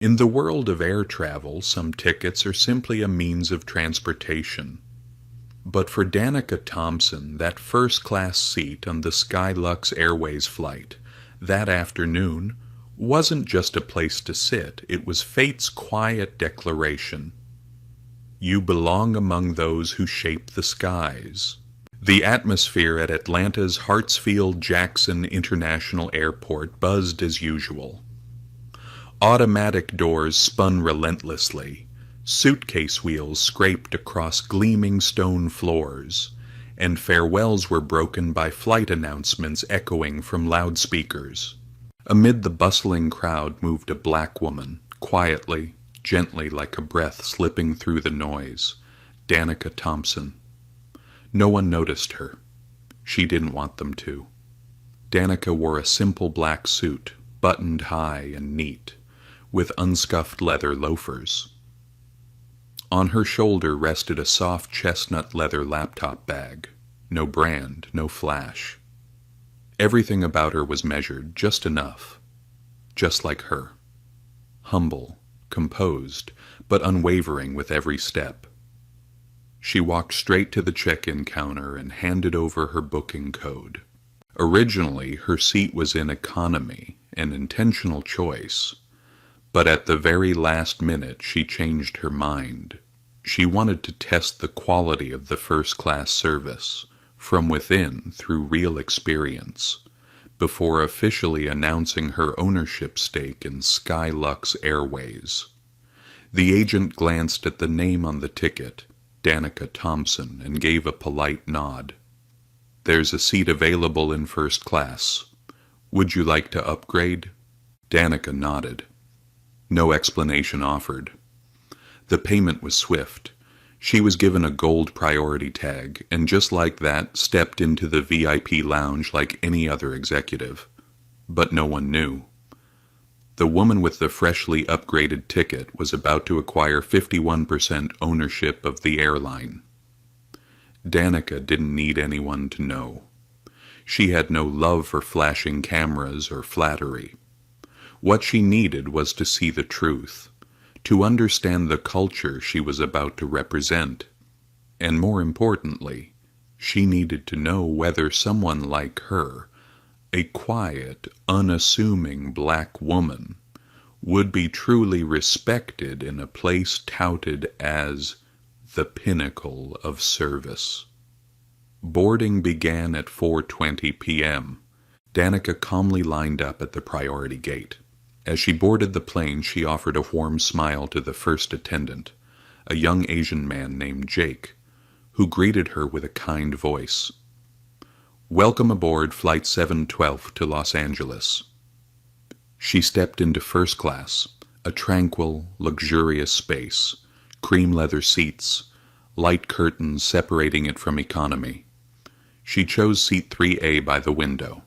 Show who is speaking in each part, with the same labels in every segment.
Speaker 1: In the world of air travel, some tickets are simply a means of transportation. But for Danica Thompson, that first-class seat on the Skylux Airways flight that afternoon wasn't just a place to sit, it was fate's quiet declaration. You belong among those who shape the skies. The atmosphere at Atlanta's Hartsfield-Jackson International Airport buzzed as usual. Automatic doors spun relentlessly, suitcase wheels scraped across gleaming stone floors, and farewells were broken by flight announcements echoing from loudspeakers. Amid the bustling crowd moved a black woman, quietly, gently like a breath slipping through the noise. Danica Thompson. No one noticed her. She didn't want them to. Danica wore a simple black suit, buttoned high and neat, with unscuffed leather loafers. On her shoulder rested a soft chestnut leather laptop bag. No brand, no flash. Everything about her was measured, just enough. Just like her. Humble, composed, but unwavering with every step. She walked straight to the check-in counter and handed over her booking code. Originally, her seat was in economy, an intentional choice. But at the very last minute, she changed her mind. She wanted to test the quality of the first-class service, from within through real experience, before officially announcing her ownership stake in Skylux Airways. The agent glanced at the name on the ticket, Danica Thompson, and gave a polite nod. There's a seat available in first class. Would you like to upgrade? Danica nodded. No explanation offered. The payment was swift. She was given a gold priority tag, and just like that, stepped into the VIP lounge like any other executive. But no one knew. The woman with the freshly upgraded ticket was about to acquire 51% ownership of the airline. Danica didn't need anyone to know. She had no love for flashing cameras or flattery. What she needed was to see the truth, to understand the culture she was about to represent, and more importantly, she needed to know whether someone like her, a quiet, unassuming black woman, would be truly respected in a place touted as the pinnacle of service. Boarding began at 4:20 p.m. Danica calmly lined up at the priority gate. As she boarded the plane, she offered a warm smile to the first attendant, a young Asian man named Jake, who greeted her with a kind voice. Welcome aboard Flight 712 to Los Angeles. She stepped into first class, a tranquil, luxurious space, cream leather seats, light curtains separating it from economy. She chose seat 3A by the window.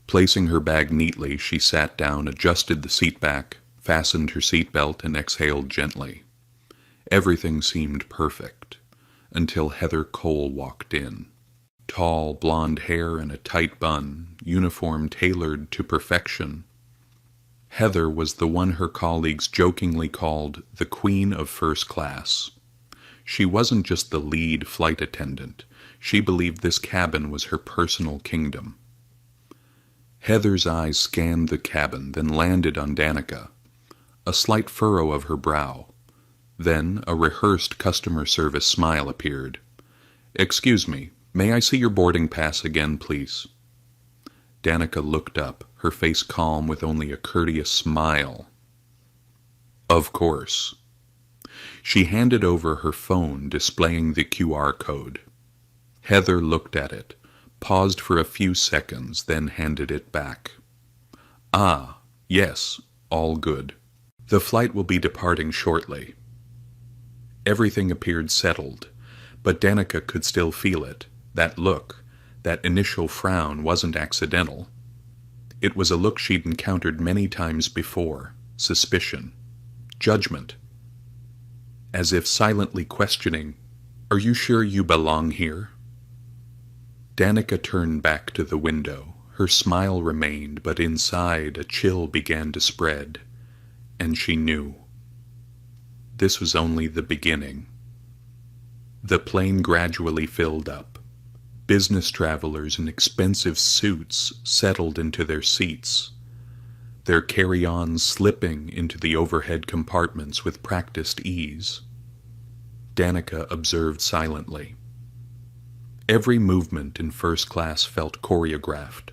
Speaker 1: Placing her bag neatly, she sat down, adjusted the seat back, fastened her seatbelt, and exhaled gently. Everything seemed perfect, until Heather Cole walked in. Tall, blonde hair in a tight bun, uniform tailored to perfection. Heather was the one her colleagues jokingly called the Queen of First Class. She wasn't just the lead flight attendant. She believed this cabin was her personal kingdom. Heather's eyes scanned the cabin, then landed on Danica. A slight furrow of her brow. Then a rehearsed customer service smile appeared. Excuse me, may I see your boarding pass again, please? Danica looked up, her face calm with only a courteous smile. Of course. She handed over her phone, displaying the QR code. Heather looked at it, paused for a few seconds, then handed it back. Ah, yes, all good. The flight will be departing shortly. Everything appeared settled, but Danica could still feel it. That look, that initial frown wasn't accidental. It was a look she'd encountered many times before, suspicion, judgment. As if silently questioning, "Are you sure you belong here?" Danica turned back to the window. Her smile remained, but inside a chill began to spread. and she knew. This was only the beginning. The plane gradually filled up. Business travelers in expensive suits settled into their seats, their carry-ons slipping into the overhead compartments with practiced ease. Danica observed silently. Every movement in first class felt choreographed,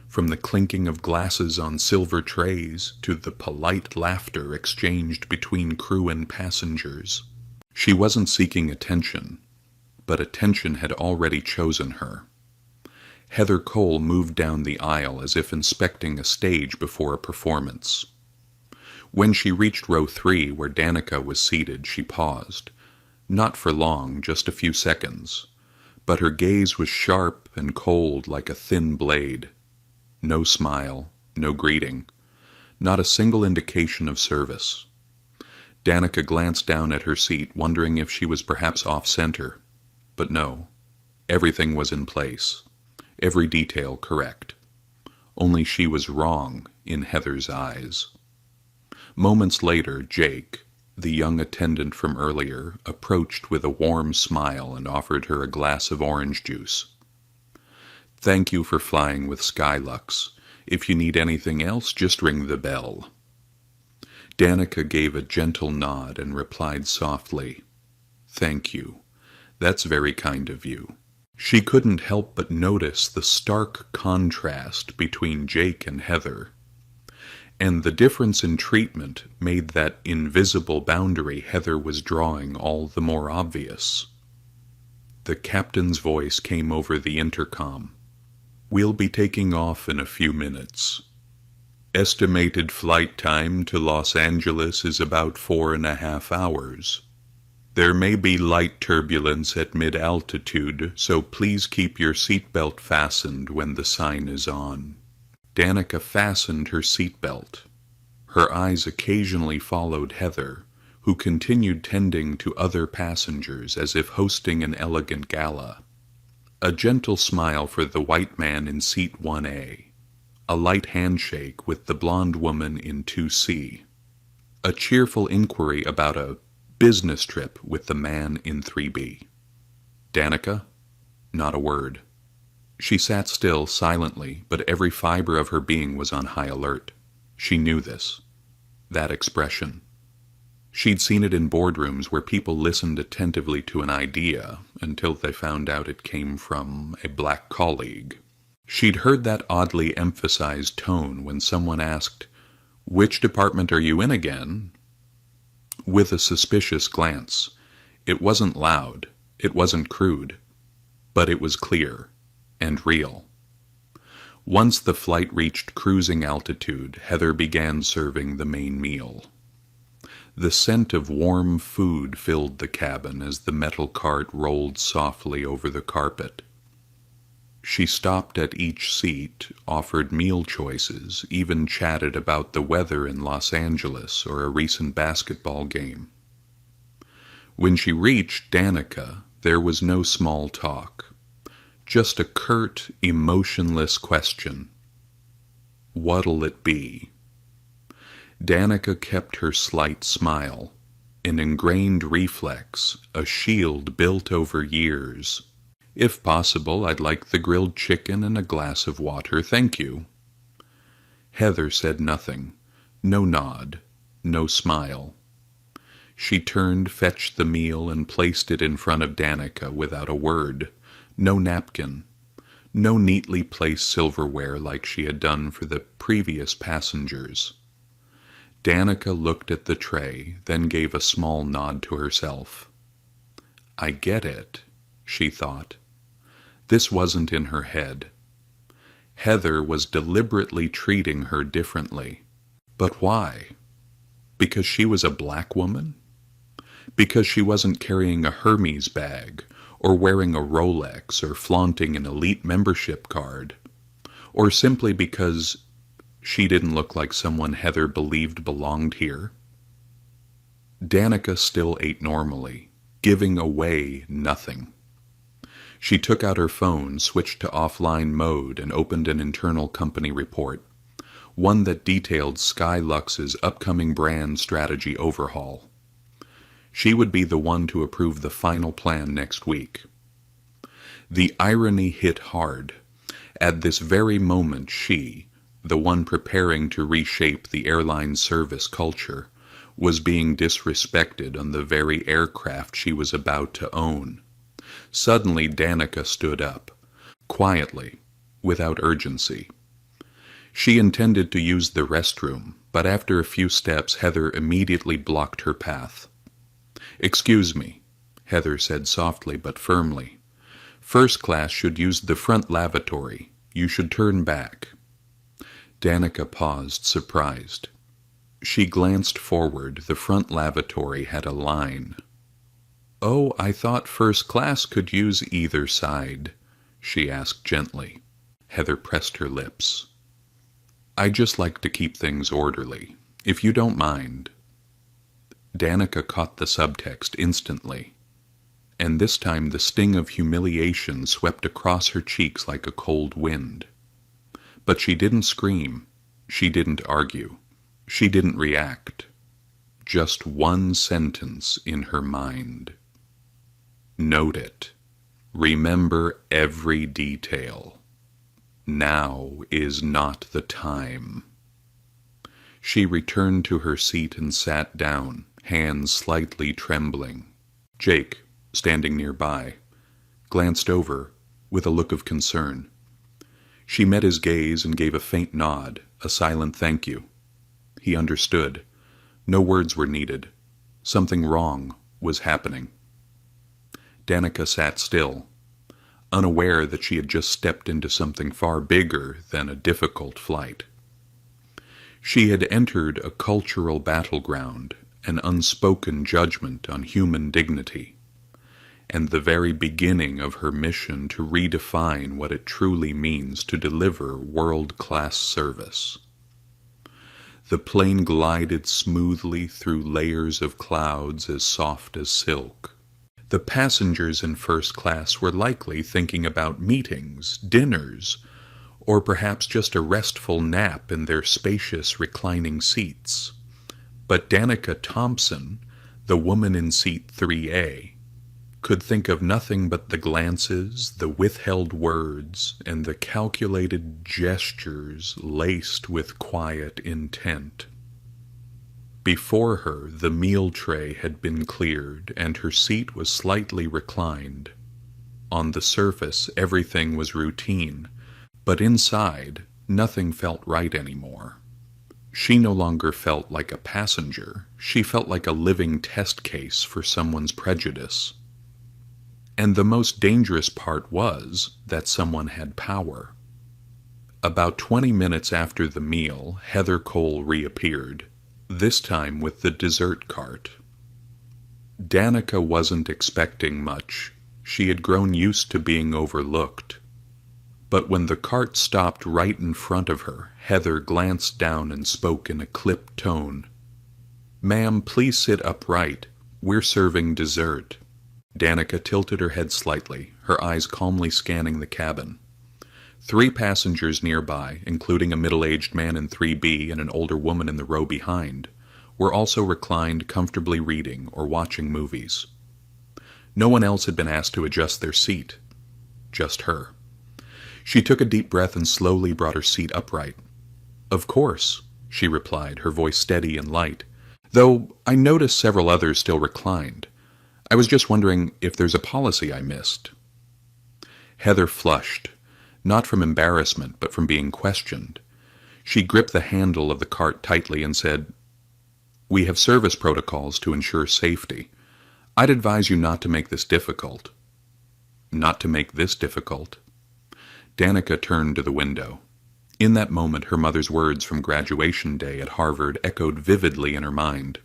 Speaker 1: from the clinking of glasses on silver trays to the polite laughter exchanged between crew and passengers. She wasn't seeking attention, but attention had already chosen her. Heather Cole moved down the aisle as if inspecting a stage before a performance. When she reached row 3, where Danica was seated, she paused. Not for long, just a few seconds, but her gaze was sharp and cold like a thin blade. No smile, no greeting, not a single indication of service. Danica glanced down at her seat, wondering if she was perhaps off-center. But no, everything was in place, every detail correct. Only she was wrong in Heather's eyes. Moments later, Jake, the young attendant from earlier, approached with a warm smile and offered her a glass of orange juice. "Thank you for flying with Skylux. If you need anything else, just ring the bell." Danica gave a gentle nod and replied softly, "Thank you. That's very kind of you." She couldn't help but notice the stark contrast between Jake and Heather, and the difference in treatment made that invisible boundary Heather was drawing all the more obvious. The captain's voice came over the intercom. "We'll be taking off in a few minutes. Estimated flight time to Los Angeles is about 4.5 hours. There may be light turbulence at mid-altitude, so please keep your seatbelt fastened when the sign is on." Danica fastened her seatbelt. Her eyes occasionally followed Heather, who continued tending to other passengers as if hosting an elegant gala. A gentle smile for the white man in seat 1A. A light handshake with the blonde woman in 2C. A cheerful inquiry about a business trip with the man in 3B. Danica? Not a word. She sat still, silently, but every fiber of her being was on high alert. She knew this. That expression. She'd seen it in boardrooms where people listened attentively to an idea until they found out it came from a black colleague. She'd heard that oddly emphasized tone when someone asked, "Which department are you in again?" With a suspicious glance. It wasn't loud, it wasn't crude, but it was clear and real. Once the flight reached cruising altitude, Heather began serving the main meal. The scent of warm food filled the cabin as the metal cart rolled softly over the carpet. She stopped at each seat, offered meal choices, even chatted about the weather in Los Angeles or a recent basketball game. When she reached Danica, there was no small talk, just a curt, emotionless question. "What'll it be?" Danica kept her slight smile, an ingrained reflex, a shield built over years. "If possible, I'd like the grilled chicken and a glass of water, thank you." Heather said nothing, no nod, no smile. She turned, fetched the meal, and placed it in front of Danica without a word. No napkin, no neatly placed silverware like she had done for the previous passengers. Danica looked at the tray, then gave a small nod to herself. "I get it," she thought. This wasn't in her head. Heather was deliberately treating her differently. But why? Because she was a black woman? Because she wasn't carrying a Hermes bag, or wearing a Rolex, or flaunting an elite membership card? Or simply because she didn't look like someone Heather believed belonged here? Danica still ate normally, giving away nothing. She took out her phone, switched to offline mode, and opened an internal company report. one that detailed Skylux's upcoming brand strategy overhaul. She would be the one to approve the final plan next week. The irony hit hard. At this very moment she, the one preparing to reshape the airline service culture, was being disrespected on the very aircraft she was about to own. Suddenly Danica stood up, quietly, without urgency. She intended to use the restroom, but after a few steps Heather immediately blocked her path. "Excuse me," Heather said softly but firmly. "First class should use the front lavatory. You should turn back." Danica paused, surprised. She glanced forward. The front lavatory had a line. "Oh, I thought first class could use either side," she asked gently. Heather pressed her lips. "I just like to keep things orderly, if you don't mind." Danica caught the subtext instantly, and this time the sting of humiliation swept across her cheeks like a cold wind. But she didn't scream. She didn't argue. She didn't react. Just one sentence in her mind. Note it. Remember every detail. Now is not the time. She returned to her seat and sat down, hands slightly trembling. Jake, standing nearby, glanced over with a look of concern. She met his gaze and gave a faint nod, a silent thank you. He understood. No words were needed. Something wrong was happening. Danica sat still, unaware that she had just stepped into something far bigger than a difficult flight. She had entered a cultural battleground, an unspoken judgment on human dignity, and the very beginning of her mission to redefine what it truly means to deliver world-class service. The plane glided smoothly through layers of clouds as soft as silk. The passengers in first class were likely thinking about meetings, dinners, or perhaps just a restful nap in their spacious reclining seats. But Danica Thompson, the woman in seat 3A, could think of nothing but the glances, the withheld words, and the calculated gestures laced with quiet intent. Before her, the meal tray had been cleared, and her seat was slightly reclined. On the surface, everything was routine, but inside, nothing felt right anymore. She no longer felt like a passenger. She felt like a living test case for someone's prejudice. And the most dangerous part was that someone had power. About 20 minutes after the meal, Heather Cole reappeared, this time with the dessert cart. Danica wasn't expecting much. She had grown used to being overlooked. But when the cart stopped right in front of her, Heather glanced down and spoke in a clipped tone. "Ma'am, please sit upright. We're serving dessert." Danica tilted her head slightly, her eyes calmly scanning the cabin. 3 passengers nearby, including a middle-aged man in 3B and an older woman in the row behind, were also reclined comfortably reading or watching movies. No one else had been asked to adjust their seat. Just her. She took a deep breath and slowly brought her seat upright. "Of course," she replied, her voice steady and light, "though I noticed several others still reclined. I was just wondering if there's a policy I missed." Heather flushed, not from embarrassment, but from being questioned. She gripped the handle of the cart tightly and said, "We have service protocols to ensure safety. I'd advise you not to make this difficult." "Not to make this difficult?" Danica turned to the window. In that moment, her mother's words from graduation day at Harvard echoed vividly in her mind.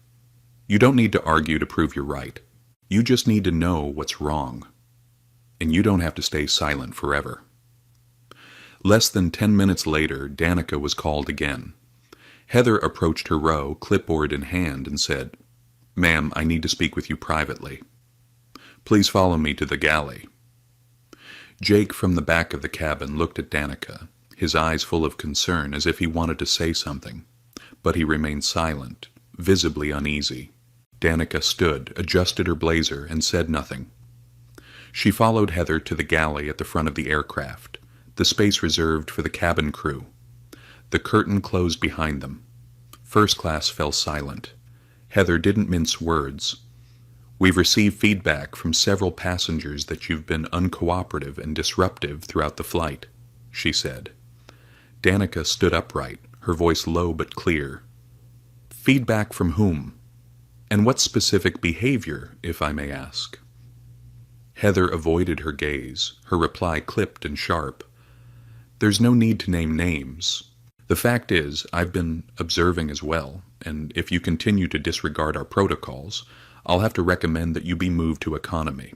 Speaker 1: "You don't need to argue to prove you're right. You just need to know what's wrong. And you don't have to stay silent forever." Less than 10 minutes later, Danica was called again. Heather approached her row, clipboard in hand, and said, "Ma'am, I need to speak with you privately. Please follow me to the galley." Jake from the back of the cabin looked at Danica, his eyes full of concern as if he wanted to say something, but he remained silent, visibly uneasy. Danica stood, adjusted her blazer, and said nothing. She followed Heather to the galley at the front of the aircraft, the space reserved for the cabin crew. The curtain closed behind them. First class fell silent. Heather didn't mince words. "We've received feedback from several passengers that you've been uncooperative and disruptive throughout the flight," she said. Danica stood upright, her voice low but clear. "Feedback from whom? And what specific behavior, if I may ask?" Heather avoided her gaze, her reply clipped and sharp. "There's no need to name names. The fact is, I've been observing as well, and if you continue to disregard our protocols, I'll have to recommend that you be moved to economy.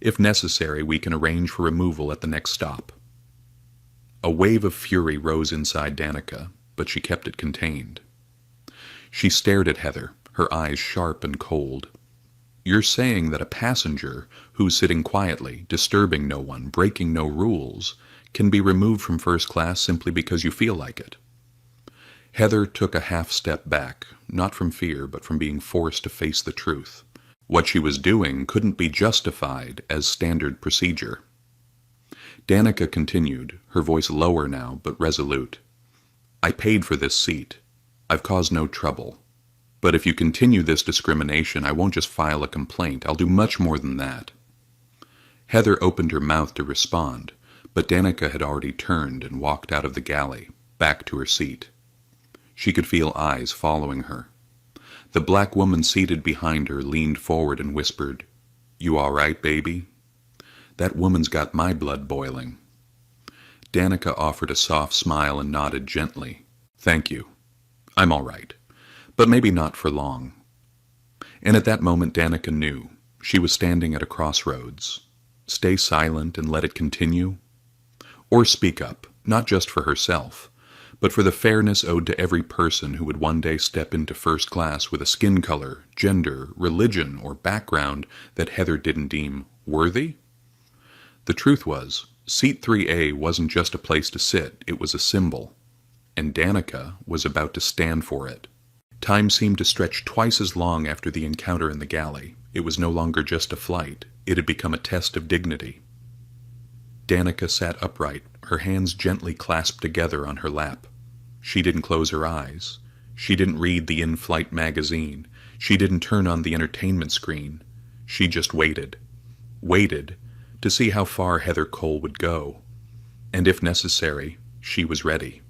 Speaker 1: If necessary, we can arrange for removal at the next stop." A wave of fury rose inside Danica, but she kept it contained. She stared at Heather, her eyes sharp and cold. "You're saying that a passenger who's sitting quietly, disturbing no one, breaking no rules, can be removed from first class simply because you feel like it?" Heather took a half step back, not from fear, but from being forced to face the truth. What she was doing couldn't be justified as standard procedure. Danica continued, her voice lower now, but resolute. "I paid for this seat. I've caused no trouble. But if you continue this discrimination, I won't just file a complaint. I'll do much more than that." Heather opened her mouth to respond, but Danica had already turned and walked out of the galley, back to her seat. She could feel eyes following her. The black woman seated behind her leaned forward and whispered, "You all right, baby? That woman's got my blood boiling." Danica offered a soft smile and nodded gently. "Thank you. I'm all right. But maybe not for long." And at that moment Danica knew. She was standing at a crossroads. Stay silent and let it continue? Or speak up, not just for herself, but for the fairness owed to every person who would one day step into first class with a skin color, gender, religion, or background that Heather didn't deem worthy? The truth was, Seat 3A wasn't just a place to sit, it was a symbol. And Danica was about to stand for it. Time seemed to stretch twice as long after the encounter in the galley. It was no longer just a flight. It had become a test of dignity. Danica sat upright, her hands gently clasped together on her lap. She didn't close her eyes. She didn't read the in-flight magazine. She didn't turn on the entertainment screen. She just waited. Waited to see how far Heather Cole would go. And if necessary, she was ready.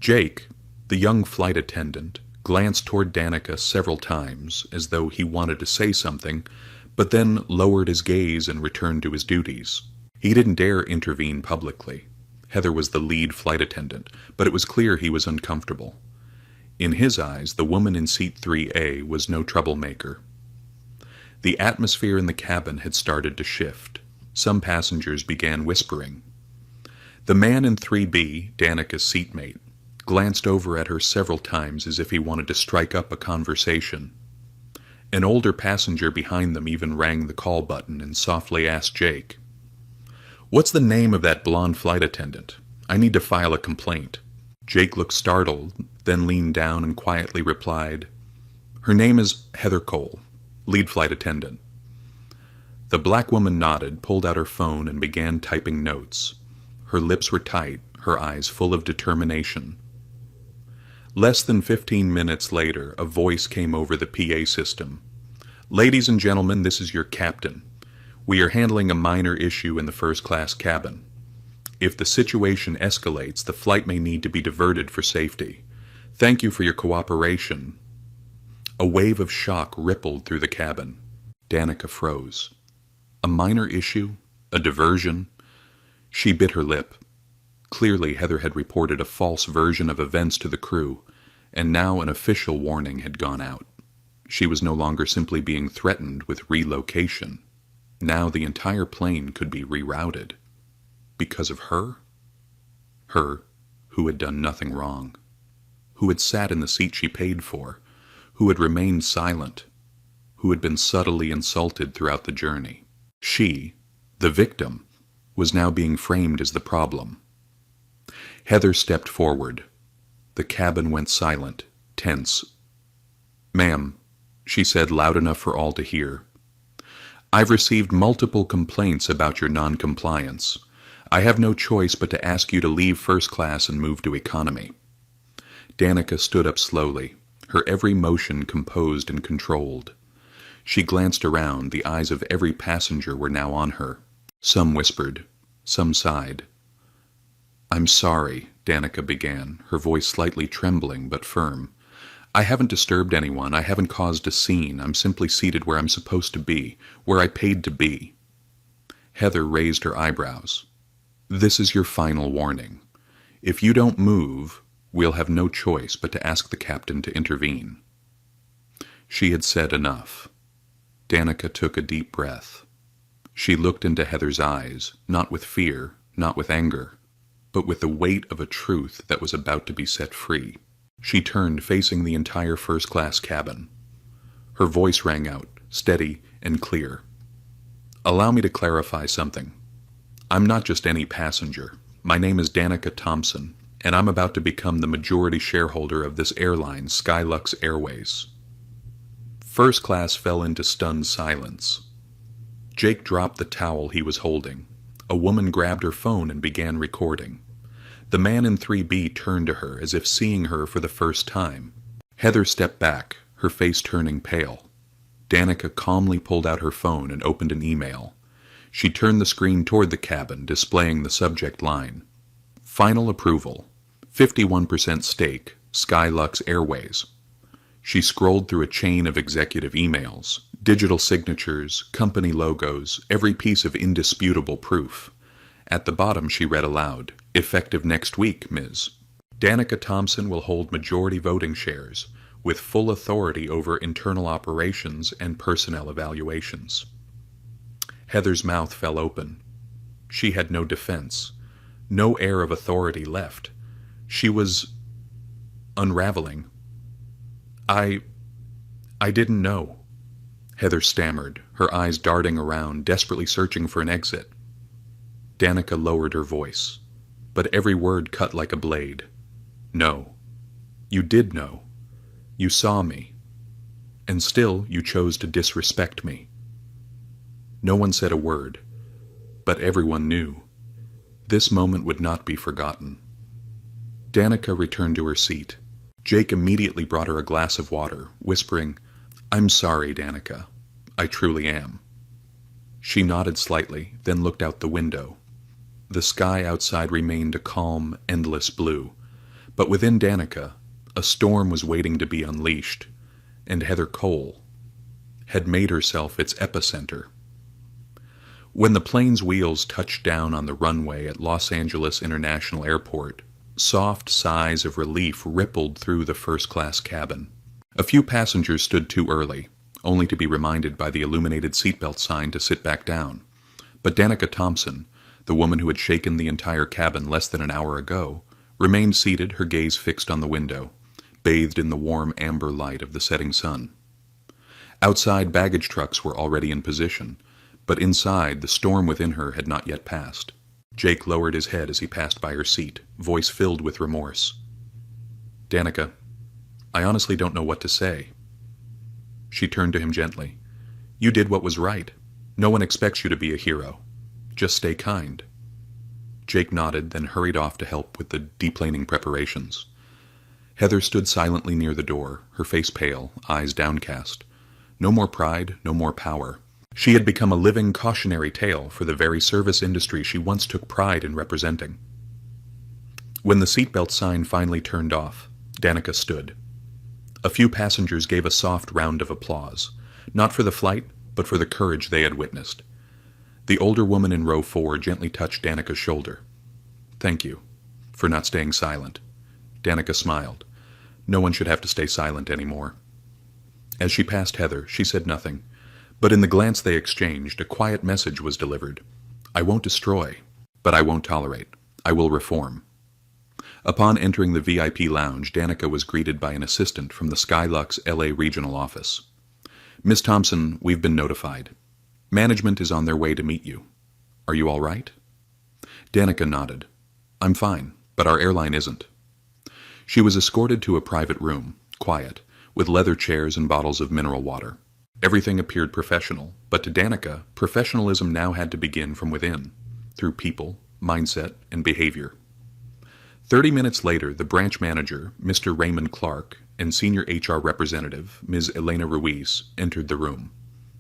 Speaker 1: Jake, the young flight attendant, glanced toward Danica several times as though he wanted to say something, but then lowered his gaze and returned to his duties. He didn't dare intervene publicly. Heather was the lead flight attendant, but it was clear he was uncomfortable. In his eyes, the woman in Seat 3A was no troublemaker. The atmosphere in the cabin had started to shift. Some passengers began whispering. The man in 3B, Danica's seatmate, glanced over at her several times as if he wanted to strike up a conversation. An older passenger behind them even rang the call button and softly asked Jake, "What's the name of that blonde flight attendant? I need to file a complaint." Jake looked startled, then leaned down and quietly replied, "Her name is Heather Cole, lead flight attendant." The black woman nodded, pulled out her phone, and began typing notes. Her lips were tight, her eyes full of determination. Less than 15 minutes later, a voice came over the PA system. "Ladies and gentlemen, this is your captain. We are handling a minor issue in the first-class cabin. If the situation escalates, the flight may need to be diverted for safety. Thank you for your cooperation." A wave of shock rippled through the cabin. Danica froze. A minor issue? A diversion? She bit her lip. Clearly, Heather had reported a false version of events to the crew, and now an official warning had gone out. She was no longer simply being threatened with relocation. Now the entire plane could be rerouted. Because of her? Her, who had done nothing wrong. Who had sat in the seat she paid for. Who had remained silent. Who had been subtly insulted throughout the journey. She, the victim, was now being framed as the problem. Heather stepped forward. The cabin went silent, tense. "Ma'am," she said loud enough for all to hear, "I've received multiple complaints about your non-compliance. I have no choice but to ask you to leave first class and move to economy." Danica stood up slowly, her every motion composed and controlled. She glanced around, the eyes of every passenger were now on her. Some whispered, some sighed. "I'm sorry," Danica began, her voice slightly trembling but firm. "I haven't disturbed anyone, I haven't caused a scene, I'm simply seated where I'm supposed to be, where I paid to be." Heather raised her eyebrows. "This is your final warning. If you don't move, we'll have no choice but to ask the captain to intervene." She had said enough. Danica took a deep breath. She looked into Heather's eyes, not with fear, not with anger, but with the weight of a truth that was about to be set free. She turned, facing the entire first-class cabin. Her voice rang out, steady and clear. "Allow me to clarify something. I'm not just any passenger. My name is Danica Thompson, and I'm about to become the majority shareholder of this airline, Skylux Airways." First class fell into stunned silence. Jake dropped the towel he was holding. A woman grabbed her phone and began recording. The man in 3B turned to her as if seeing her for the first time. Heather stepped back, her face turning pale. Danica calmly pulled out her phone and opened an email. She turned the screen toward the cabin, displaying the subject line. "Final approval. 51% stake, Skylux Airways." She scrolled through a chain of executive emails, digital signatures, company logos, every piece of indisputable proof. At the bottom she read aloud, "Effective next week, Ms. Danica Thompson will hold majority voting shares, with full authority over internal operations and personnel evaluations." Heather's mouth fell open. She had no defense, no air of authority left. She was unraveling. I didn't know," Heather stammered, her eyes darting around, desperately searching for an exit. Danica lowered her voice, but every word cut like a blade. "No. You did know. You saw me. And still you chose to disrespect me." No one said a word, but everyone knew. This moment would not be forgotten. Danica returned to her seat. Jake immediately brought her a glass of water, whispering, "I'm sorry, Danica. I truly am." She nodded slightly, then looked out the window. The sky outside remained a calm, endless blue, but within Danica, a storm was waiting to be unleashed, and Heather Cole had made herself its epicenter. When the plane's wheels touched down on the runway at Los Angeles International Airport, soft sighs of relief rippled through the first-class cabin. A few passengers stood too early, only to be reminded by the illuminated seatbelt sign to sit back down. But Danica Thompson, the woman who had shaken the entire cabin less than an hour ago, remained seated, her gaze fixed on the window, bathed in the warm amber light of the setting sun. Outside, baggage trucks were already in position, but inside, the storm within her had not yet passed. Jake lowered his head as he passed by her seat, voice filled with remorse. "Danica, I honestly don't know what to say." She turned to him gently. "You did what was right. No one expects you to be a hero. Just stay kind." Jake nodded, then hurried off to help with the deplaning preparations. Heather stood silently near the door, her face pale, eyes downcast. No more pride, no more power. She had become a living cautionary tale for the very service industry she once took pride in representing. When the seatbelt sign finally turned off, Danica stood. A few passengers gave a soft round of applause, not for the flight, but for the courage they had witnessed. The older woman in row 4 gently touched Danica's shoulder. "Thank you for not staying silent." Danica smiled. No one should have to stay silent anymore. As she passed Heather, she said nothing, but in the glance they exchanged, a quiet message was delivered. "I won't destroy, but I won't tolerate. I will reform." Upon entering the VIP lounge, Danica was greeted by an assistant from the Skylux LA regional office. "Miss Thompson, we've been notified. Management is on their way to meet you. Are you all right?" Danica nodded. "I'm fine, but our airline isn't. She was escorted to a private room, quiet, with leather chairs and bottles of mineral water. Everything appeared professional, but to Danica, professionalism now had to begin from within, through people, mindset, and behavior. 30 minutes later, the branch manager, Mr. Raymond Clark, and senior HR representative, Ms. Elena Ruiz, entered the room,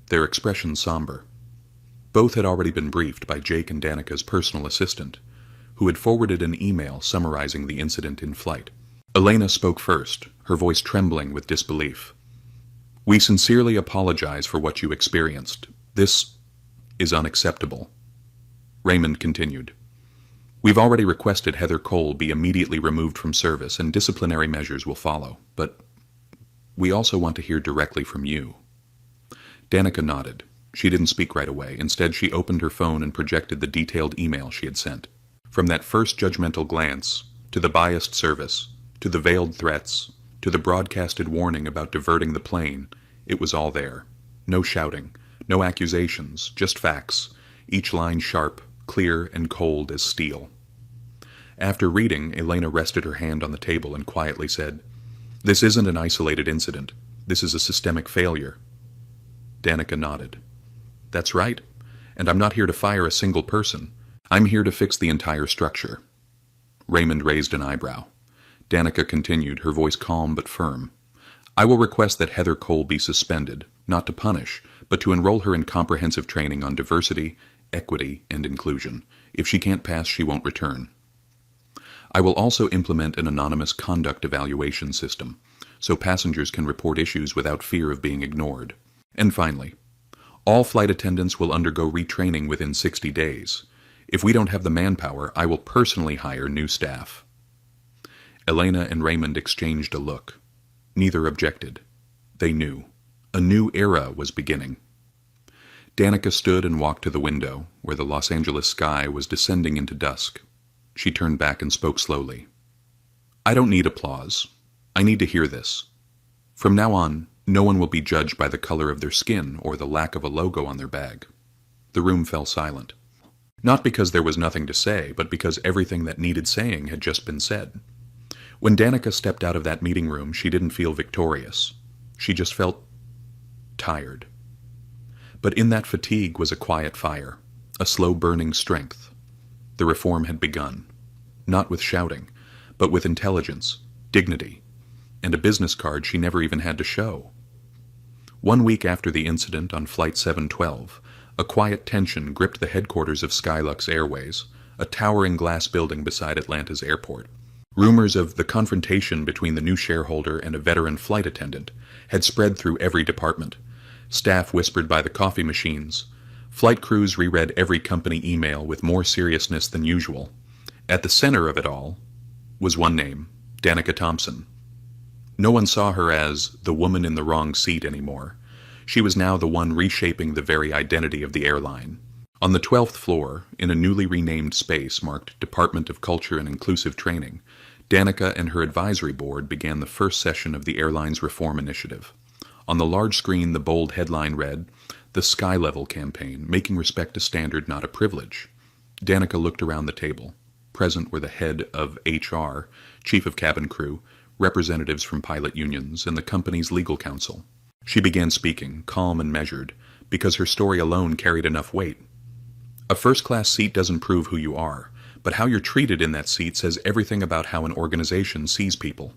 Speaker 1: their expressions somber. Both had already been briefed by Jake and Danica's personal assistant, who had forwarded an email summarizing the incident in flight. Elena spoke first, her voice trembling with disbelief. "We sincerely apologize for what you experienced. This is unacceptable." Raymond continued. "We've already requested Heather Cole be immediately removed from service and disciplinary measures will follow, but we also want to hear directly from you." Danica nodded. She didn't speak right away. Instead, she opened her phone and projected the detailed email she had sent. From that first judgmental glance, to the biased service, to the veiled threats, to the broadcasted warning about diverting the plane, it was all there. No shouting, no accusations, just facts, each line sharp, clear, and cold as steel. After reading, Elena rested her hand on the table and quietly said, "This isn't an isolated incident. This is a systemic failure." Danica nodded. "That's right. And I'm not here to fire a single person. I'm here to fix the entire structure." Raymond raised an eyebrow. Danica continued, her voice calm but firm. "I will request that Heather Cole be suspended, not to punish, but to enroll her in comprehensive training on diversity, equity, and inclusion. If she can't pass, she won't return. I will also implement an anonymous conduct evaluation system, so passengers can report issues without fear of being ignored. And finally, all flight attendants will undergo retraining within 60 days. If we don't have the manpower, I will personally hire new staff." Elena and Raymond exchanged a look. Neither objected. They knew. A new era was beginning. Danica stood and walked to the window, where the Los Angeles sky was descending into dusk. She turned back and spoke slowly. "I don't need applause. I need to hear this. From now on, no one will be judged by the color of their skin or the lack of a logo on their bag." The room fell silent. Not because there was nothing to say, but because everything that needed saying had just been said. When Danica stepped out of that meeting room, she didn't feel victorious. She just felt tired. But in that fatigue was a quiet fire, a slow-burning strength. The reform had begun, not with shouting, but with intelligence, dignity, and a business card she never even had to show. 1 week after the incident on Flight 712, a quiet tension gripped the headquarters of Skylux Airways, a towering glass building beside Atlanta's airport. Rumors of the confrontation between the new shareholder and a veteran flight attendant had spread through every department. Staff whispered by the coffee machines. Flight crews reread every company email with more seriousness than usual. At the center of it all was one name, Danica Thompson. No one saw her as the woman in the wrong seat anymore. She was now the one reshaping the very identity of the airline. On the 12th floor, in a newly renamed space marked Department of Culture and Inclusive Training, Danica and her advisory board began the first session of the airline's reform initiative. On the large screen, the bold headline read, "The Sky Level Campaign, Making Respect a Standard, Not a Privilege." Danica looked around the table. Present were the head of HR, chief of cabin crew, representatives from pilot unions, and the company's legal counsel. She began speaking, calm and measured, because her story alone carried enough weight. A first-class seat doesn't prove who you are, but how you're treated in that seat says everything about how an organization sees people.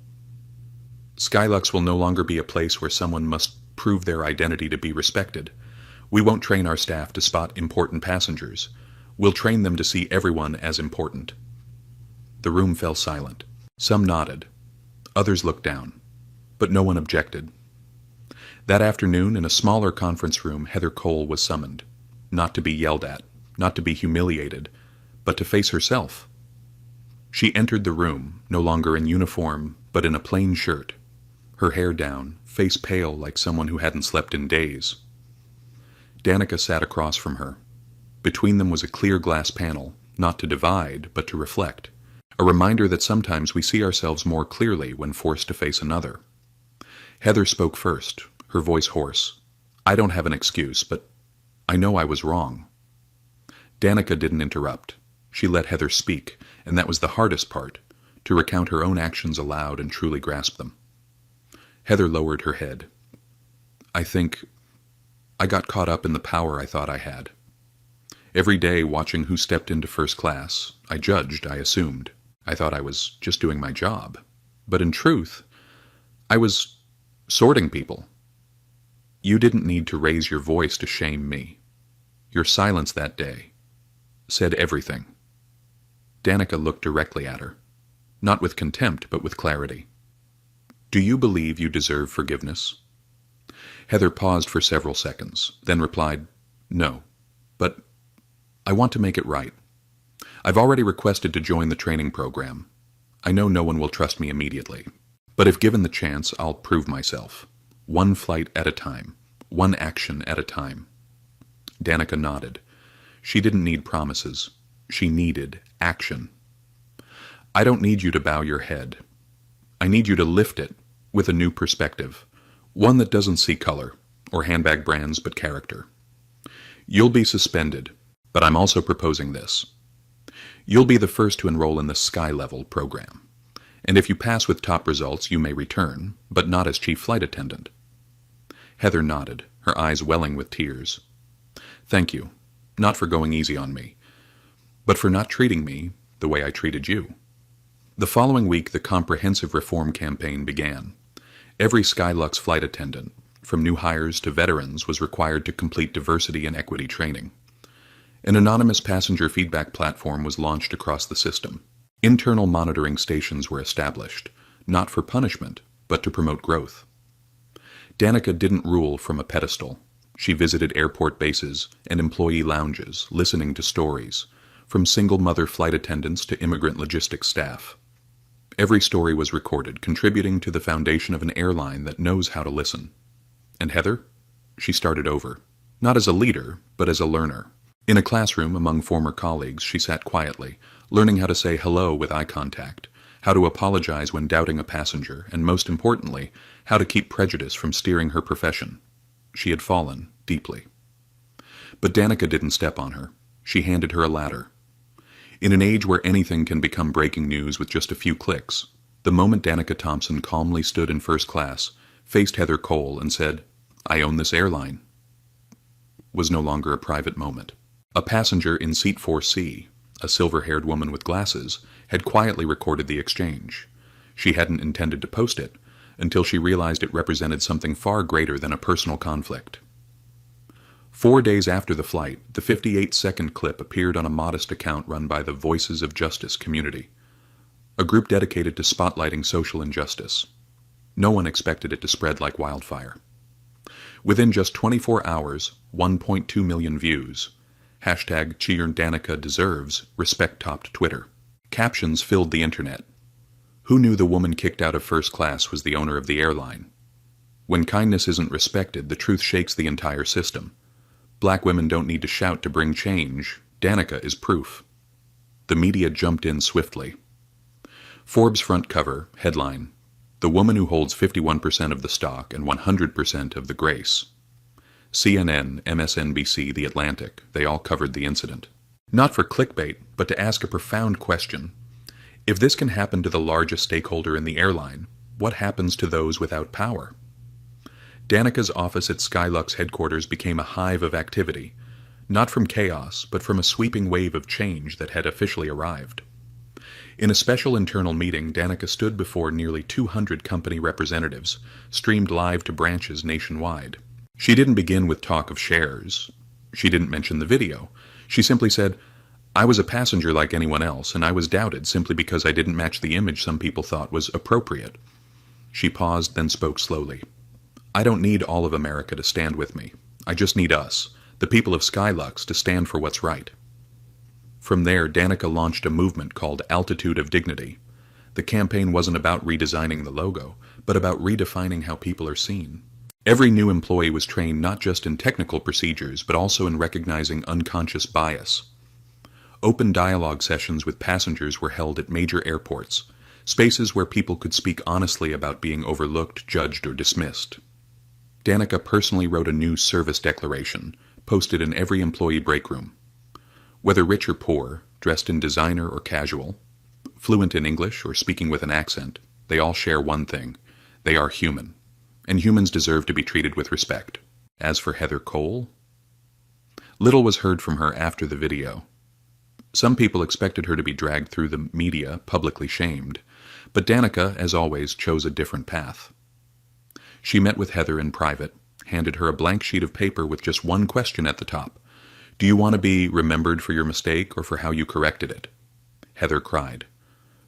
Speaker 1: Skylux will no longer be a place where someone must prove their identity to be respected. We won't train our staff to spot important passengers. We'll train them to see everyone as important. The room fell silent. Some nodded. Others looked down. But no one objected. That afternoon, in a smaller conference room, Heather Cole was summoned. Not to be yelled at, not to be humiliated, but to face herself. She entered the room, no longer in uniform, but in a plain shirt, her hair down, face pale like someone who hadn't slept in days. Danica sat across from her. Between them was a clear glass panel, not to divide, but to reflect, a reminder that sometimes we see ourselves more clearly when forced to face another. Heather spoke first, her voice hoarse. "I don't have an excuse, but I know I was wrong." Danica didn't interrupt. She let Heather speak, and that was the hardest part. to recount her own actions aloud and truly grasp them. Heather lowered her head. I think I got caught up in the power I thought I had. Every day, watching who stepped into first class, I judged, I assumed. I thought I was just doing my job. But in truth, I was sorting people. You didn't need to raise your voice to shame me. Your silence that day said everything. Danica looked directly at her, not with contempt, but with clarity. Do you believe you deserve forgiveness? Heather paused for several seconds, then replied, No, but I want to make it right. I've already requested to join the training program. I know no one will trust me immediately, but if given the chance, I'll prove myself. One flight at a time, one action at a time. Danica nodded. She didn't need promises. She needed action. I don't need you to bow your head. I need you to lift it with a new perspective, one that doesn't see color or handbag brands but character. You'll be suspended, but I'm also proposing this. You'll be the first to enroll in the Sky Level program, and if you pass with top results, you may return, but not as chief flight attendant. Heather nodded, her eyes welling with tears. Thank you, not for going easy on me, but for not treating me the way I treated you. The following week, the comprehensive reform campaign began. Every Skylux flight attendant, from new hires to veterans, was required to complete diversity and equity training. An anonymous passenger feedback platform was launched across the system. Internal monitoring stations were established, not for punishment, but to promote growth. Danica didn't rule from a pedestal. She visited airport bases and employee lounges, listening to stories, from single-mother flight attendants to immigrant logistics staff. Every story was recorded, contributing to the foundation of an airline that knows how to listen. And Heather? She started over. Not as a leader, but as a learner. In a classroom among former colleagues, she sat quietly, learning how to say hello with eye contact, how to apologize when doubting a passenger, and most importantly, how to keep prejudice from steering her profession. She had fallen deeply. But Danica didn't step on her. She handed her a ladder. In an age where anything can become breaking news with just a few clicks, the moment Danica Thompson calmly stood in first class, faced Heather Cole, and said, I own this airline, was no longer a private moment. A passenger in seat 4C, a silver-haired woman with glasses, had quietly recorded the exchange. She hadn't intended to post it, until she realized it represented something far greater than a personal conflict. 4 days after the flight, the 58-second clip appeared on a modest account run by the Voices of Justice community, a group dedicated to spotlighting social injustice. No one expected it to spread like wildfire. Within just 24 hours, 1.2 million views. Hashtag #CheerDanicaDeserves respect topped Twitter. Captions filled the internet. Who knew the woman kicked out of first class was the owner of the airline? When kindness isn't respected, the truth shakes the entire system. Black women don't need to shout to bring change. Danica is proof. The media jumped in swiftly. Forbes front cover, headline, The woman who holds 51% of the stock and 100% of the grace. CNN, MSNBC, The Atlantic, they all covered the incident. Not for clickbait, but to ask a profound question. If this can happen to the largest stakeholder in the airline, what happens to those without power? Danica's office at Skylux headquarters became a hive of activity, not from chaos, but from a sweeping wave of change that had officially arrived. In a special internal meeting, Danica stood before nearly 200 company representatives, streamed live to branches nationwide. She didn't begin with talk of shares. She didn't mention the video. She simply said, I was a passenger like anyone else, and I was doubted simply because I didn't match the image some people thought was appropriate. She paused, then spoke slowly. I don't need all of America to stand with me. I just need us, the people of Skylux, to stand for what's right. From there, Danica launched a movement called Altitude of Dignity. The campaign wasn't about redesigning the logo, but about redefining how people are seen. Every new employee was trained not just in technical procedures, but also in recognizing unconscious bias. Open dialogue sessions with passengers were held at major airports, spaces where people could speak honestly about being overlooked, judged, or dismissed. Danica personally wrote a new service declaration, posted in every employee break room. Whether rich or poor, dressed in designer or casual, fluent in English or speaking with an accent, they all share one thing. They are human. And humans deserve to be treated with respect. As for Heather Cole, little was heard from her after the video. Some people expected her to be dragged through the media, publicly shamed, but Danica, as always, chose a different path. She met with Heather in private, handed her a blank sheet of paper with just one question at the top. Do you want to be remembered for your mistake or for how you corrected it? Heather cried.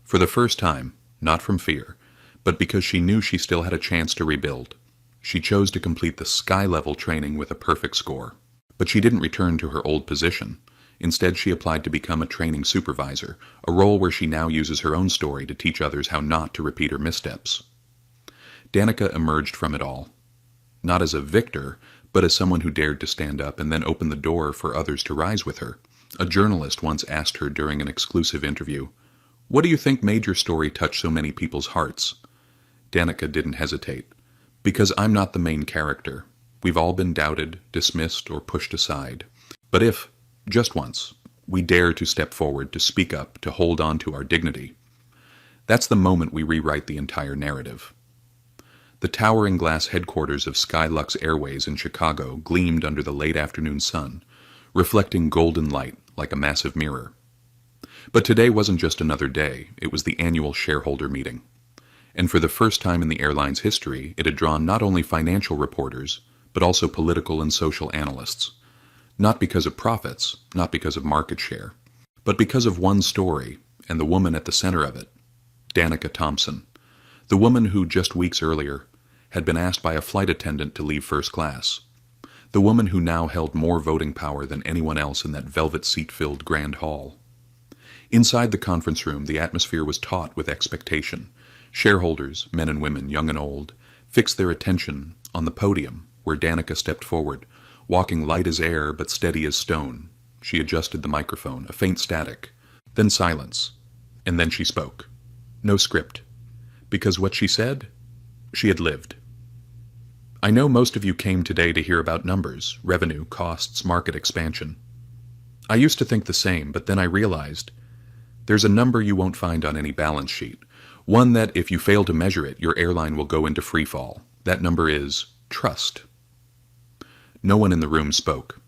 Speaker 1: For the first time, not from fear, but because she knew she still had a chance to rebuild. She chose to complete the sky-level training with a perfect score. But she didn't return to her old position. Instead, she applied to become a training supervisor, a role where she now uses her own story to teach others how not to repeat her missteps. Danica emerged from it all, not as a victor, but as someone who dared to stand up and then open the door for others to rise with her. A journalist once asked her during an exclusive interview, "What do you think made your story touch so many people's hearts?" Danica didn't hesitate. Because I'm not the main character. We've all been doubted, dismissed, or pushed aside. But if, just once, we dare to step forward, to speak up, to hold on to our dignity, that's the moment we rewrite the entire narrative. The towering glass headquarters of Skylux Airways in Chicago gleamed under the late afternoon sun, reflecting golden light like a massive mirror. But today wasn't just another day, it was the annual shareholder meeting. And for the first time in the airline's history, it had drawn not only financial reporters, but also political and social analysts. Not because of profits, not because of market share, but because of one story and the woman at the center of it, Danica Thompson, the woman who just weeks earlier had been asked by a flight attendant to leave first class, the woman who now held more voting power than anyone else in that velvet seat-filled grand hall. Inside the conference room, the atmosphere was taut with expectation. Shareholders, men and women, young and old, fixed their attention on the podium where Danica stepped forward, walking light as air but steady as stone. She adjusted the microphone, a faint static, then silence, and then she spoke. No script, because what she said, she had lived. I know most of you came today to hear about numbers, revenue, costs, market expansion. I used to think the same, but then I realized there's a number you won't find on any balance sheet. One that, if you fail to measure it, your airline will go into free fall. That number is trust. No one in the room spoke.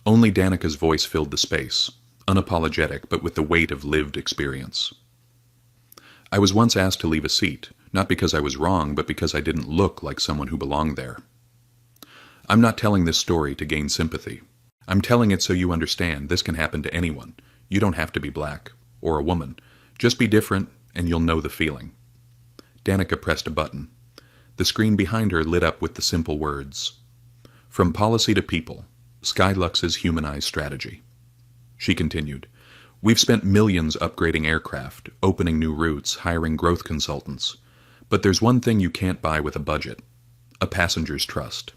Speaker 1: Only Danica's voice filled the space, unapologetic but with the weight of lived experience. I was once asked to leave a seat, not because I was wrong, but because I didn't look like someone who belonged there. I'm not telling this story to gain sympathy. I'm telling it so you understand this can happen to anyone. You don't have to be black, or a woman. Just be different, and you'll know the feeling. Danica pressed a button. The screen behind her lit up with the simple words, "From policy to people, Skylux's humanized strategy." She continued, "We've spent millions upgrading aircraft, opening new routes, hiring growth consultants. But there's one thing you can't buy with a budget, a passenger's trust.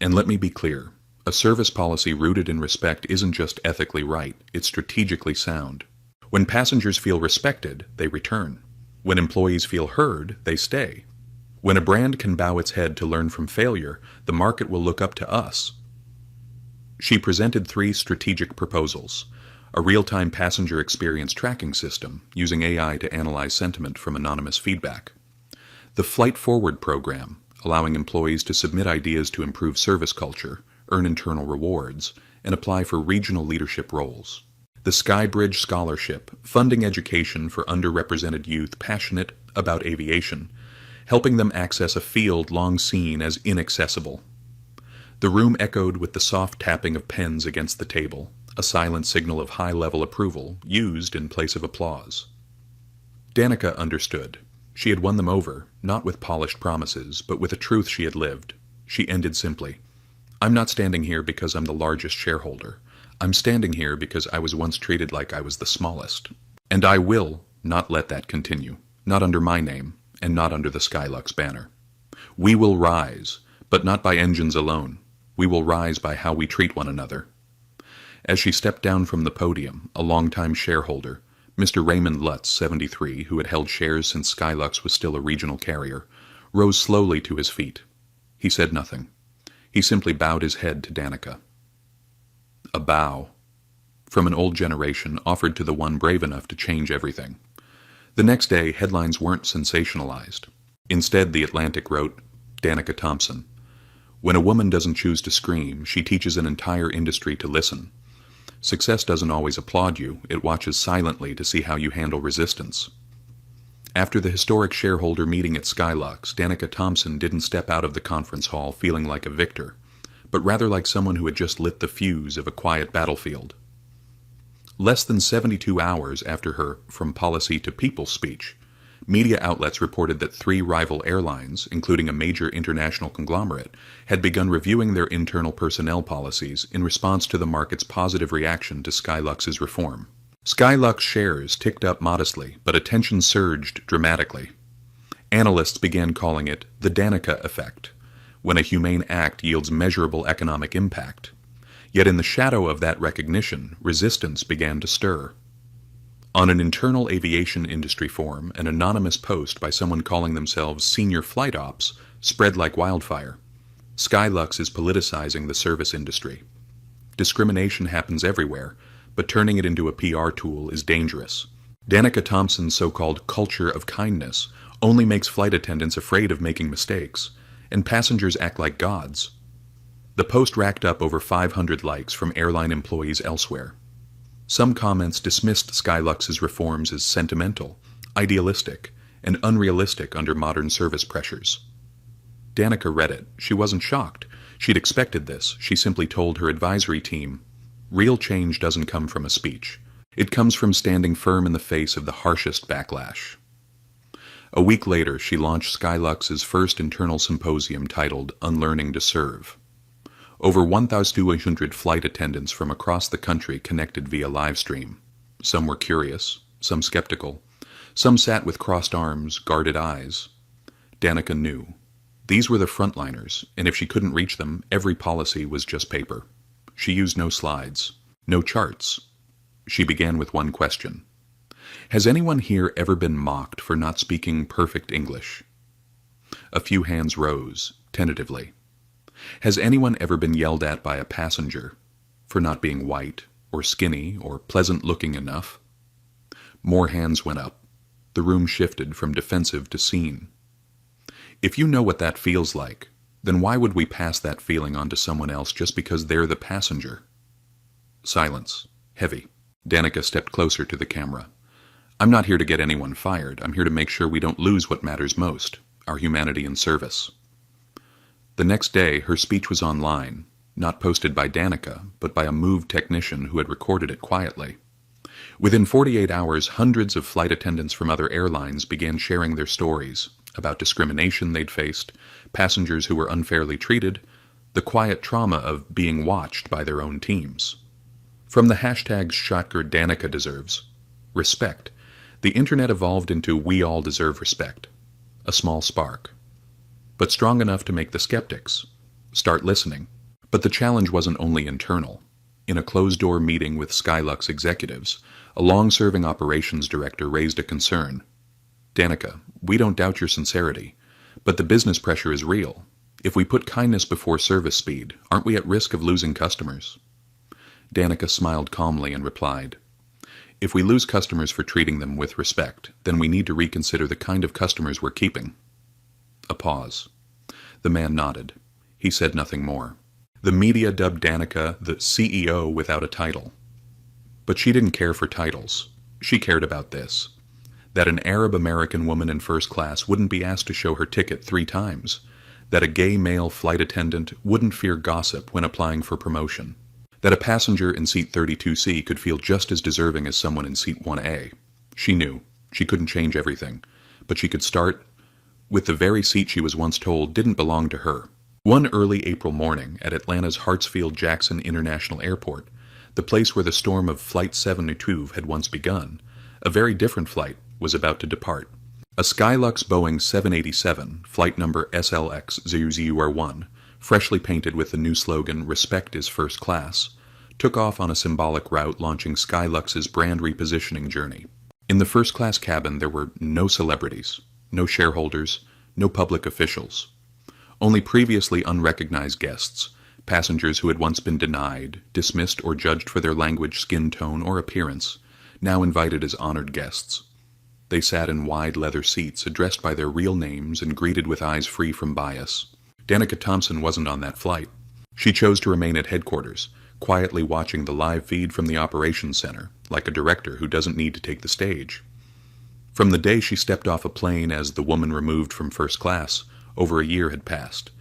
Speaker 1: And let me be clear, a service policy rooted in respect isn't just ethically right, it's strategically sound. When passengers feel respected, they return. When employees feel heard, they stay. When a brand can bow its head to learn from failure, the market will look up to us." She presented 3 strategic proposals: a real-time passenger experience tracking system using AI to analyze sentiment from anonymous feedback, the Flight Forward program, allowing employees to submit ideas to improve service culture, earn internal rewards, and apply for regional leadership roles, the Skybridge Scholarship, funding education for underrepresented youth passionate about aviation, helping them access a field long seen as inaccessible. The room echoed with the soft tapping of pens against the table, a silent signal of high-level approval used in place of applause. Danica understood. She had won them over, not with polished promises, but with a truth she had lived. She ended simply, "I'm not standing here because I'm the largest shareholder. I'm standing here because I was once treated like I was the smallest. And I will not let that continue, not under my name, and not under the Skylux banner. We will rise, but not by engines alone. We will rise by how we treat one another." As she stepped down from the podium, a longtime shareholder, Mr. Raymond Lutz, 73, who had held shares since Skylux was still a regional carrier, rose slowly to his feet. He said nothing. He simply bowed his head to Danica. A bow from an old generation offered to the one brave enough to change everything. The next day, headlines weren't sensationalized. Instead, The Atlantic wrote, Danica Thompson. When a woman doesn't choose to scream, she teaches an entire industry to listen. Success doesn't always applaud you, it watches silently to see how you handle resistance. After the historic shareholder meeting at Skylux, Danica Thompson didn't step out of the conference hall feeling like a victor, but rather like someone who had just lit the fuse of a quiet battlefield. Less than 72 hours after her From Policy to People speech, media outlets reported that 3 rival airlines, including a major international conglomerate, had begun reviewing their internal personnel policies in response to the market's positive reaction to Skylux's reform. Skylux shares ticked up modestly, but attention surged dramatically. Analysts began calling it the Danica effect, when a humane act yields measurable economic impact. Yet in the shadow of that recognition, resistance began to stir. On an internal aviation industry forum, an anonymous post by someone calling themselves Senior Flight Ops spread like wildfire. Skylux is politicizing the service industry. Discrimination happens everywhere, but turning it into a PR tool is dangerous. Danica Thompson's so-called culture of kindness only makes flight attendants afraid of making mistakes, and passengers act like gods. The post racked up over 500 likes from airline employees elsewhere. Some comments dismissed Skylux's reforms as sentimental, idealistic, and unrealistic under modern service pressures. Danica read it. She wasn't shocked. She'd expected this. She simply told her advisory team, real change doesn't come from a speech. It comes from standing firm in the face of the harshest backlash. A week later, she launched Skylux's first internal symposium titled Unlearning to Serve. Over 1,200 flight attendants from across the country connected via live stream. Some were curious, some skeptical, some sat with crossed arms, guarded eyes. Danica knew. These were the frontliners, and if she couldn't reach them, every policy was just paper. She used no slides, no charts. She began with one question. Has anyone here ever been mocked for not speaking perfect English? A few hands rose, tentatively. Has anyone ever been yelled at by a passenger for not being white or skinny or pleasant-looking enough? More hands went up. The room shifted from defensive to seen. If you know what that feels like, then why would we pass that feeling on to someone else just because they're the passenger? Silence. Heavy. Danica stepped closer to the camera. I'm not here to get anyone fired. I'm here to make sure we don't lose what matters most, our humanity and service. The next day, her speech was online, not posted by Danica, but by a moved technician who had recorded it quietly. Within 48 hours, hundreds of flight attendants from other airlines began sharing their stories about discrimination they'd faced, passengers who were unfairly treated, the quiet trauma of being watched by their own teams. From the hashtags Shotger Danica deserves, respect, the internet evolved into we all deserve respect, a small spark, but strong enough to make the skeptics start listening. But the challenge wasn't only internal. In a closed-door meeting with Skylux executives, a long-serving operations director raised a concern. Danica, we don't doubt your sincerity, but the business pressure is real. If we put kindness before service speed, aren't we at risk of losing customers? Danica smiled calmly and replied, if we lose customers for treating them with respect, then we need to reconsider the kind of customers we're keeping. A pause. The man nodded. He said nothing more. The media dubbed Danica the CEO without a title. But she didn't care for titles. She cared about this. That an Arab-American woman in first class wouldn't be asked to show her ticket 3 times. That a gay male flight attendant wouldn't fear gossip when applying for promotion. That a passenger in seat 32C could feel just as deserving as someone in seat 1A. She knew. She couldn't change everything. But she could start with the very seat she was once told didn't belong to her. One early April morning at Atlanta's Hartsfield-Jackson International Airport, the place where the storm of Flight 72 had once begun, a very different flight was about to depart. A Skylux Boeing 787, flight number SLX-001, freshly painted with the new slogan, Respect is First Class, took off on a symbolic route launching Skylux's brand repositioning journey. In the first-class cabin there were no celebrities, no shareholders, no public officials. Only previously unrecognized guests, passengers who had once been denied, dismissed, or judged for their language, skin tone, or appearance, now invited as honored guests. They sat in wide leather seats, addressed by their real names and greeted with eyes free from bias. Danica Thompson wasn't on that flight. She chose to remain at headquarters, quietly watching the live feed from the operations center, like a director who doesn't need to take the stage. From the day she stepped off a plane as the woman removed from first class, over a year had passed,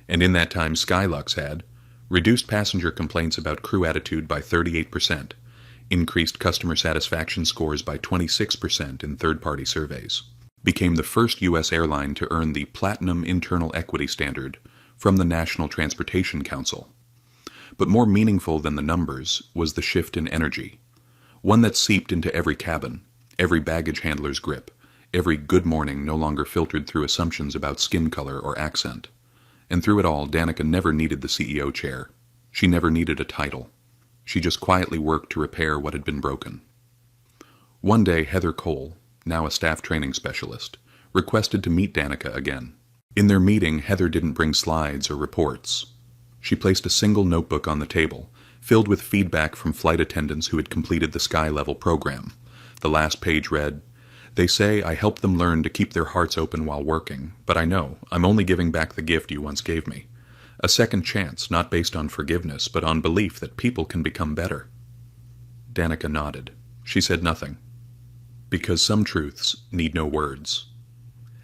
Speaker 1: and in that time Skylux had reduced passenger complaints about crew attitude by 38%, increased customer satisfaction scores by 26% in third-party surveys, became the first U.S. airline to earn the Platinum Internal Equity Standard from the National Transportation Council. But more meaningful than the numbers was the shift in energy, one that seeped into every cabin, every baggage handler's grip, every good morning no longer filtered through assumptions about skin color or accent. And through it all, Danica never needed the CEO chair. She never needed a title. She just quietly worked to repair what had been broken. One day, Heather Cole, now a staff training specialist, requested to meet Danica again. In their meeting, Heather didn't bring slides or reports. She placed a single notebook on the table, filled with feedback from flight attendants who had completed the Sky Level program. The last page read, "They say I help them learn to keep their hearts open while working, but I know I'm only giving back the gift you once gave me. A second chance, not based on forgiveness, but on belief that people can become better." Danica nodded. She said nothing. Because some truths need no words.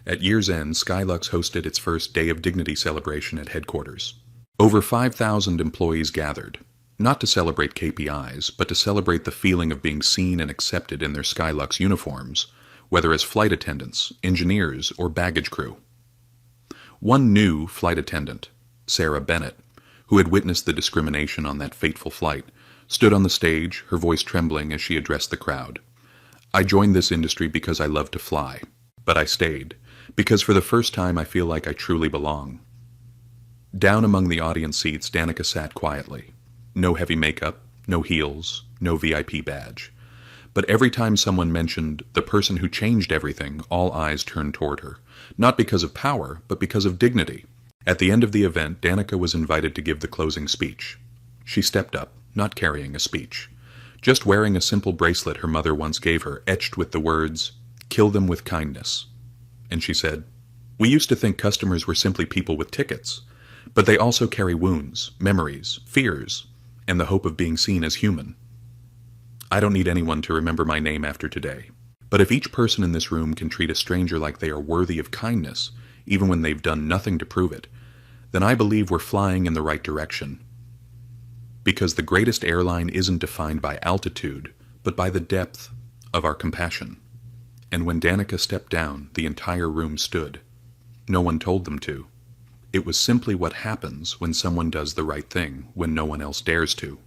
Speaker 1: At year's end, Skylux hosted its first Day of Dignity celebration at headquarters. Over 5,000 employees gathered, not to celebrate KPIs, but to celebrate the feeling of being seen and accepted in their Skylux uniforms, whether as flight attendants, engineers, or baggage crew. One new flight attendant, Sarah Bennett, who had witnessed the discrimination on that fateful flight, stood on the stage, her voice trembling as she addressed the crowd. "I joined this industry because I love to fly, but I stayed, because for the first time I feel like I truly belong." Down among the audience seats, Danica sat quietly. No heavy makeup, no heels, no VIP badge. But every time someone mentioned the person who changed everything, all eyes turned toward her, not because of power, but because of dignity. At the end of the event, Danica was invited to give the closing speech. She stepped up, not carrying a speech, just wearing a simple bracelet her mother once gave her, etched with the words, "Kill them with kindness." And she said, "We used to think customers were simply people with tickets, but they also carry wounds, memories, fears, and the hope of being seen as human. I don't need anyone to remember my name after today, but if each person in this room can treat a stranger like they are worthy of kindness, even when they've done nothing to prove it, then I believe we're flying in the right direction. Because the greatest airline isn't defined by altitude, but by the depth of our compassion." And when Danica stepped down, the entire room stood. No one told them to. It was simply what happens when someone does the right thing when no one else dares to.